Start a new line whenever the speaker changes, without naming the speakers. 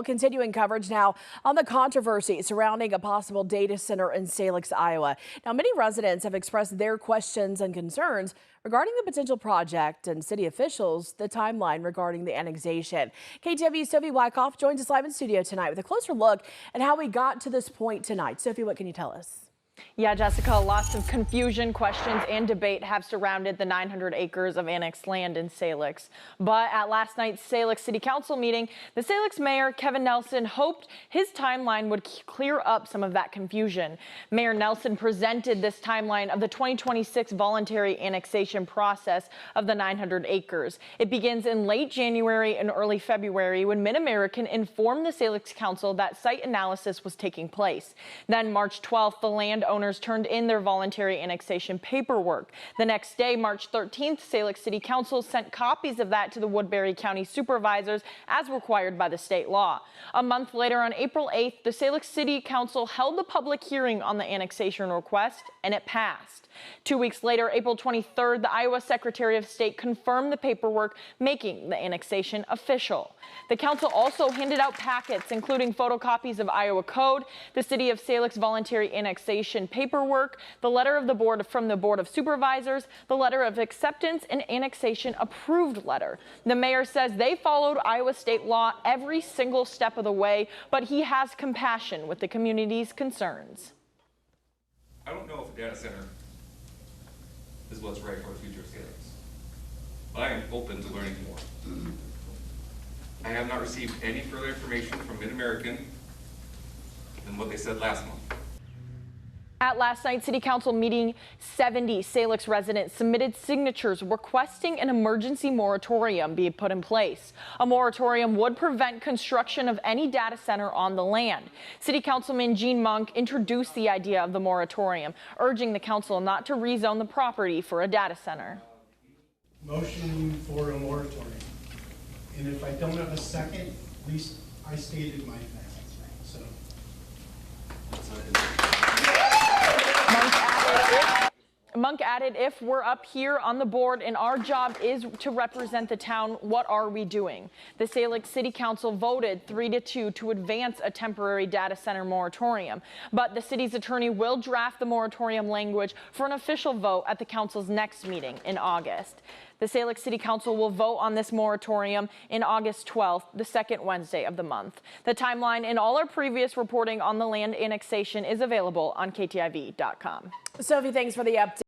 Continuing coverage now on the controversy surrounding a possible data center in Salix, Iowa. Now, many residents have expressed their questions and concerns regarding the potential project, and city officials the timeline regarding the annexation. KTV's Sophie Wyckoff joins us live in studio tonight with a closer look at how we got to this point tonight. Sophie, what can you tell us?
Yeah, Jessica, lots of confusion, questions, and debate have surrounded the 900 acres of annexed land in Salix. But at last night's Salix City Council meeting, the Salix Mayor, Kevin Nelson, hoped his timeline would clear up some of that confusion. Mayor Nelson presented this timeline of the 2026 voluntary annexation process of the 900 acres. It begins in late January and early February when Mid-American informed the Salix Council that site analysis was taking place. Then March 12th, the landowners turned in their voluntary annexation paperwork. The next day, March 13th, Salix City Council sent copies of that to the Woodbury County supervisors as required by the state law. A month later, on April 8th, the Salix City Council held the public hearing on the annexation request, and it passed. 2 weeks later, April 23rd, the Iowa Secretary of State confirmed the paperwork, making the annexation official. The council also handed out packets, including photocopies of Iowa Code, the City of Salix voluntary annexation paperwork, the letter of the board from the Board of Supervisors, the letter of acceptance and annexation approved letter. The mayor says they followed Iowa state law every single step of the way, but he has compassion with the community's concerns.
I don't know if a data center is what's right for the future of Salix, but I am open to learning more. I have not received any further information from Mid-American than what they said last month.
At last night's City Council meeting, 70 Salix residents submitted signatures requesting an emergency moratorium be put in place. A moratorium would prevent construction of any data center on the land. City Councilman Gene Monk introduced the idea of the moratorium, urging the council not to rezone the property for a data center.
Motion for a moratorium. And if I don't have a second, at least I stated my facts. So.
Monk added, if we're up here on the board and our job is to represent the town, what are we doing? The Salix City Council voted 3-2 to advance a temporary data center moratorium, but the city's attorney will draft the moratorium language for an official vote at the council's next meeting in August. The Salix City Council will vote on this moratorium in August 12th, the second Wednesday of the month. The timeline and all our previous reporting on the land annexation is available on KTIV.com.
Sophie, thanks for the update.